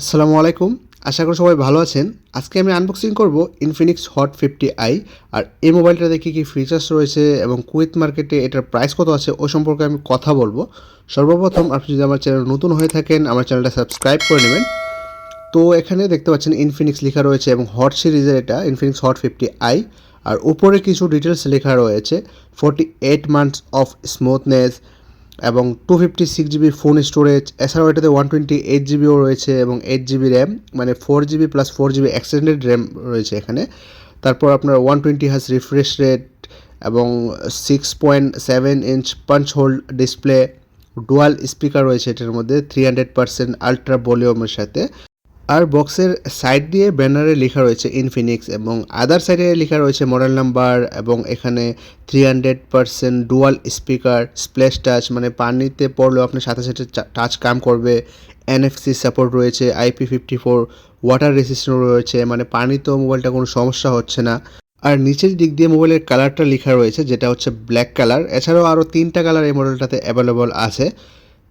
আসসালামু আলাইকুম। আশা করি সবাই ভালো আছেন। আজকে আমি আনবক্সিং করব Infinix Hot 50i। আর এই মোবাইলটাতে কী ফিচার্স রয়েছে এবং কুয়েত মার্কেটে এটার প্রাইস কত আছে ওই সম্পর্কে আমি কথা বলবো। সর্বপ্রথম আপনি যদি আমার চ্যানেল নতুন হয়ে থাকেন, আমার চ্যানেলটা সাবস্ক্রাইব করে নেবেন। তো এখানে দেখতে পাচ্ছেন Infinix লেখা রয়েছে এবং হট সিরিজের এটা Infinix Hot 50i। আর উপরে কিছু ডিটেলস লেখা রয়েছে 48 মান্থস অফ স্মুথনেস এবং 256 জিবি ফোন স্টোরেজ। এছাড়াও এটাতে 128 জিবিও রয়েছে এবং 8 জিবি র্যাম, মানে 4 GB plus 4 GB extended RAM রয়েছে এখানে। তারপর আপনার 120 হার্জ রিফ্রেশ রেট এবং 6.7 inch punch whole display. Dual speaker রয়েছে এটার মধ্যে 300% আলট্রা ভলিউমের সাথে। আর বক্সের সাইড দিয়ে ব্যানারে লেখা রয়েছে ইনফিনিক্স এবং আদার সাইডে লেখা রয়েছে মডেল নাম্বার এবং এখানে 300% ডুয়াল স্পিকার, স্প্ল্যাশ টাচ, মানে পানিতে পড়লেও আপনার সাথে সাথে টাচ কাম করবে। NFC সাপোর্ট রয়েছে, IP54 ওয়াটার রেসিস্ট্যান্ট রয়েছে, মানে পানিতেও মোবাইলটা কোনো সমস্যা হচ্ছে না। আর নিচের দিক দিয়ে মোবাইলের কালারটা লেখা রয়েছে যেটা হচ্ছে ব্ল্যাক কালার। এছাড়াও আরও 3টা কালার এই মডেলটাতে অ্যাভেলেবল আছে।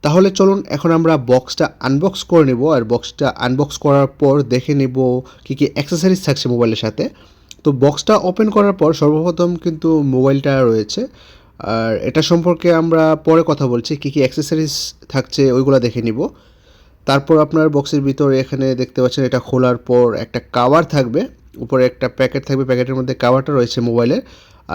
তাহলে চলুন এখন আমরা বক্সটা আনবক্স করে নিব। আর বক্সটা আনবক্স করার পর দেখে নিব কী কী অ্যাক্সেসরিজ থাকছে মোবাইলের সাথে। তো বক্সটা ওপেন করার পর সর্বপ্রথম কিন্তু মোবাইলটা রয়েছে, আর এটা সম্পর্কে আমরা পরে কথা বলছি। কী কী অ্যাক্সেসরিজ থাকছে ওইগুলো দেখে নিব। তারপর আপনার বক্সের ভিতরে এখানে দেখতে পাচ্ছেন এটা খোলার পর একটা কভার থাকবে, উপরে একটা প্যাকেট থাকবে, প্যাকেটের মধ্যে কভারটা রয়েছে মোবাইলের।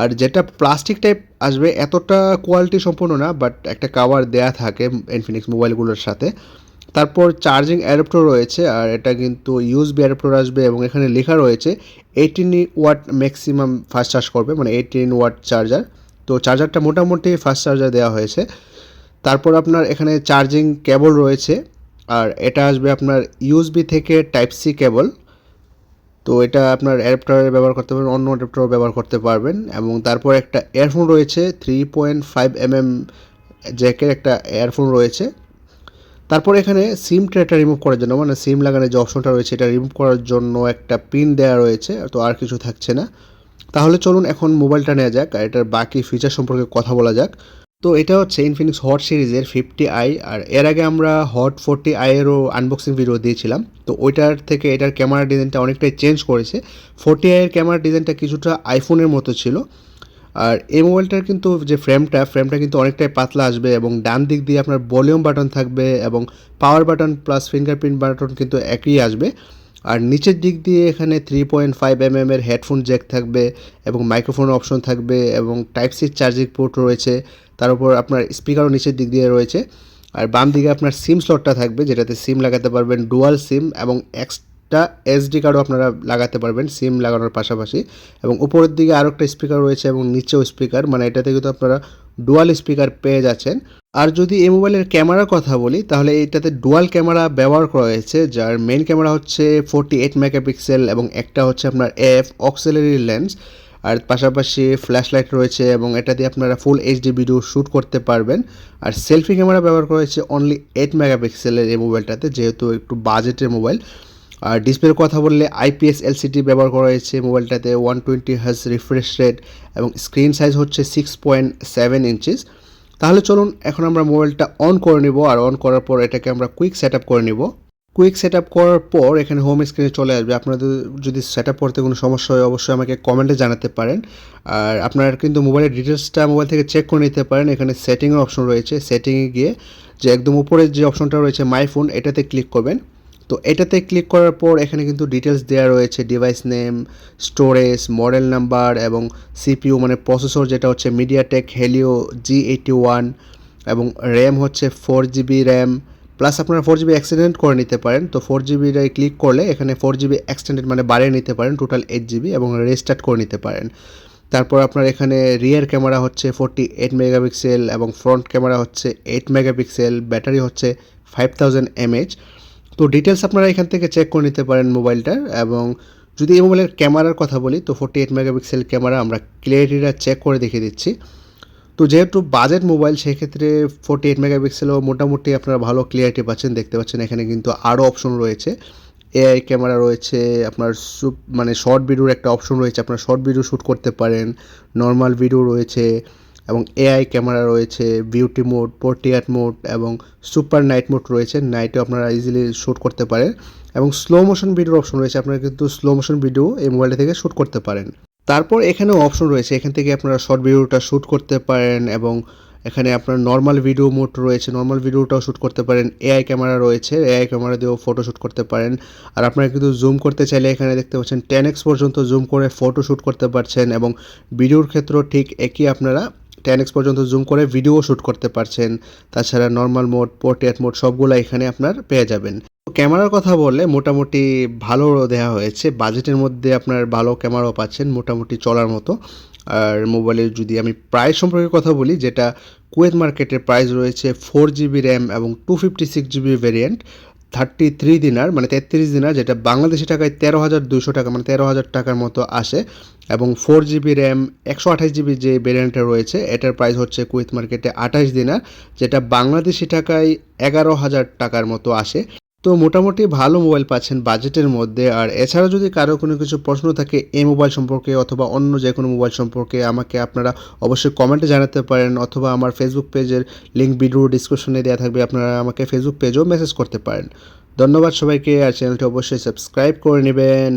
আর যেটা প্লাস্টিক টাইপ আসবে, এতটা কোয়ালিটি সম্পূর্ণ না, বাট একটা কভার দেয়া থাকে ইনফিনিক্স মোবাইলগুলোর সাথে। তারপর চার্জিং অ্যাডাপ্টার রয়েছে, আর এটা কিন্তু ইউএসবি অ্যাডাপ্টার আসবে এবং এখানে লেখা রয়েছে 18 ওয়াট ম্যাক্সিমাম ফাস্ট চার্জ করবে, মানে 18 ওয়াট চার্জার। তো চার্জারটা মোটামুটি ফাস্ট চার্জার দেওয়া হয়েছে। তারপর আপনার এখানে চার্জিং কেবল রয়েছে, আর এটা আসবে আপনার ইউএসবি থেকে টাইপ সি কেবল। তো এটা আপনার অ্যাডাপ্টারে ব্যবহার করতে পারবেন, অন্য অ্যাডাপ্টারও ব্যবহার করতে পারবেন। এবং তারপর একটা ইয়ারফোন রয়েছে 3.5 জ্যাকের একটা ইয়ারফোন রয়েছে। তারপর এখানে সিম ট্রেটা রিমুভ করার জন্য, মানে সিম লাগানোর যে অপশনটা রয়েছে এটা রিমুভ করার জন্য একটা পিন দেওয়া রয়েছে। তো আর কিছু থাকছে না। তাহলে চলুন এখন মোবাইলটা নেওয়া যাক আর এটার বাকি ফিচার সম্পর্কে কথা বলা যাক। তো এটা হচ্ছে ইনফিনিক্স হট সিরিজের 50i। আর এর আগে আমরা হট 40i এরও আনবক্সিং ভিডিও দিয়েছিলাম। তো ওইটার থেকে এটার ক্যামেরা ডিজাইনটা অনেকটাই চেঞ্জ করেছে। 40i এর ক্যামেরা ডিজাইনটা কিছুটা আইফোনের মতো ছিল। আর এই মোবাইলটার কিন্তু যে ফ্রেমটা কিন্তু অনেকটাই পাতলা আসবে এবং ডান দিক দিয়ে আপনার ভলিউম বাটন থাকবে এবং power button plus fingerprint button কিন্তু একই আসবে। আর নিচের দিক দিয়ে এখানে 3.5 এর হেডফোন জ্যাক থাকবে এবং মাইক্রোফোন অপশন থাকবে এবং টাইপ সি চার্জিং পোর্ট রয়েছে। তার উপর আপনার স্পিকারও নিচের দিক দিয়ে রয়েছে। আর বাম দিকে আপনার সিম স্লটটা থাকবে যেটাতে সিম লাগাতে পারবেন, ডুয়াল সিম, এবং এক্সট্রা SD কার্ডও আপনারা লাগাতে পারবেন সিম লাগানোর পাশাপাশি। এবং উপরের দিকে আরও একটা স্পিকার রয়েছে এবং নিচেও স্পিকার, মানে এটাতে কিন্তু আপনারা ডুয়াল স্পিকার পেয়ে যাচ্ছেন। আর যদি এই মোবাইলের ক্যামেরার কথা বলি তাহলে এইটাতে ডুয়াল ক্যামেরা ব্যবহার করা হয়েছে, যার মেইন ক্যামেরা হচ্ছে 48 মেগাপিক্সেল এবং একটা হচ্ছে আপনার অক্সিলারি লেন্স। আর পাশাপাশি ফ্ল্যাশ লাইট রয়েছে এবং এটা দিয়ে আপনারা ফুল HD ভিডিও শ্যুট করতে পারবেন। আর সেলফি ক্যামেরা ব্যবহার করা হয়েছে অনলি 8 মেগাপিক্সেলের এই মোবাইলটাতে, যেহেতু একটু বাজেটের মোবাইল। আর ডিসপ্লের কথা বললে IPS LCD ব্যবহার করা হয়েছে মোবাইলটাতে, 120 হার্জ রিফ্রেশ রেট এবং স্ক্রিন সাইজ হচ্ছে 6.7 ইঞ্চিস। তাহলে চলুন এখন আমরা মোবাইলটা অন করে নিব। আর অন করার পর এটাকে আমরা কুইক সেট আপ করে নিব। কুইক সেট আপ করার পর এখানে হোম স্ক্রিনে চলে আসবে। আপনাদের যদি সেট আপ করতে কোনো সমস্যা হয় অবশ্যই আমাকে কমেন্টে জানাতে পারেন। আর আপনার কিন্তু মোবাইলের ডিটেলসটা মোবাইল থেকে চেক করে নিতে পারেন। এখানে সেটিংয়ের অপশন রয়েছে, সেটিংয়ে গিয়ে যে একদম উপরের যে অপশনটা রয়েছে মাই ফোন, এটাতে ক্লিক করবেন। তো এটাতে ক্লিক করার পর এখানে কিন্তু ডিটেলস দেওয়া রয়েছে, device name, storage, model number এবং CPU, মানে প্রসেসর যেটা হচ্ছে মিডিয়াটেক হেলিও G81 এবং র্যাম হচ্ছে 4GB র্যাম, প্লাস আপনারা 4GB এক্সটেন্ডেড করে নিতে পারেন। তো 4GB ক্লিক করলে এখানে 4GB এক্সটেন্ডেড মানে বাড়িয়ে নিতে পারেন, টোটাল 8GB, এবং রেস্টার্ট করে নিতে পারেন। তারপর আপনার এখানে রিয়ার ক্যামেরা হচ্ছে 48 মেগাপিক্সেল এবং ফ্রন্ট ক্যামেরা হচ্ছে 8 মেগাপিক্সেল, ব্যাটারি হচ্ছে 5000 mAh। তো ডিটেলস আপনারা এখান থেকে চেক করে নিতে পারেন মোবাইলটার। এবং যদি এই মোবাইলের ক্যামেরার কথা বলি তো 48 মেগাপিক্সেল ক্যামেরা, আমরা ক্লিয়ারিটিটা চেক করে দেখিয়ে দিচ্ছি। তো যেহেতু বাজেট মোবাইল সেক্ষেত্রে 48 মেগাপিক্সেলও মোটামুটি আপনারা ভালো ক্লিয়ারিটি পাচ্ছেন। দেখতে পাচ্ছেন এখানে কিন্তু আরও অপশন রয়েছে, AI ক্যামেরা রয়েছে, আপনার মানে শর্ট ভিডিওর একটা অপশন রয়েছে, আপনার শর্ট ভিডিও শ্যুট করতে পারেন, নর্মাল ভিডিও রয়েছে, এবং এআই ক্যামেরা রয়েছে, বিউটি মোড, পোর্ট্রেট মোড এবং সুপার নাইট মোড রয়েছে। নাইটেও আপনারা ইজিলি শ্যুট করতে পারেন এবং স্লো মোশন ভিডিওর অপশন রয়েছে। আপনারা কিন্তু স্লো মোশন ভিডিও এই মোবাইলটা থেকে শ্যুট করতে পারেন। তারপর এখানেও অপশন রয়েছে, এখান থেকে আপনারা শর্ট ভিডিওটা শ্যুট করতে পারেন এবং এখানে আপনার নর্মাল ভিডিও মোড রয়েছে, নর্মাল ভিডিওটাও শ্যুট করতে পারেন। এআই ক্যামেরা রয়েছে, এআই ক্যামেরা দিয়েও ফটো শ্যুট করতে পারেন। আর আপনারা কিন্তু জুম করতে চাইলে এখানে দেখতে পাচ্ছেন 10x পর্যন্ত জুম করে ফটো শ্যুট করতে পারছেন এবং ভিডিওর ক্ষেত্রেও ঠিক একই, আপনারা 10x পর্যন্ত জুম করে ভিডিও শ্যুট করতে পারছেন। তাছাড়া নর্মাল মোড, পোর্ট্রেট মোড সবগুলো এখানে আপনার পেয়ে যাবেন। ক্যামেরার কথা বললে মোটামুটি ভালো দেওয়া হয়েছে, বাজেটের মধ্যে আপনার ভালো ক্যামেরাও পাচ্ছেন মোটামুটি চলার মতো। আর মোবাইলের যদি আমি প্রাইস সম্পর্কে কথা বলি, যেটা কুয়েত মার্কেটের প্রাইস রয়েছে 4GB র্যাম এবং 256GB ভ্যারিয়েন্ট, 33 দিনার মানে 33 দিনার, যেটা বাংলাদেশি টাকায় 13,200 টাকা মানে 13,000 টাকার মতো আসে। এবং 4GB র্যাম 128GB যে ভ্যারিয়েন্টটা রয়েছে এটার প্রাইস হচ্ছে কুয়েত মার্কেটে 28 দিনার, যেটা বাংলাদেশি টাকায় 11,000 টাকার মতো আসে। তো মোটামুটি ভালো মোবাইল পাচ্ছেন বাজেটের মধ্যে। আর এছাড়া যদি কারো কোনো কিছু প্রশ্ন থাকে এই মোবাইল সম্পর্কে অথবা অন্য যে কোনো মোবাইল সম্পর্কে, আমাকে আপনারা অবশ্যই কমেন্টে জানাতে পারেন অথবা আমার ফেসবুক পেজের লিঙ্ক ভিডিও ডিসক্রিপশনে দেওয়া থাকবে, আপনারা আমাকে ফেসবুক পেজেও মেসেজ করতে পারেন। ধন্যবাদ সবাইকে, আর চ্যানেলটি অবশ্যই সাবস্ক্রাইব করে নেবেন।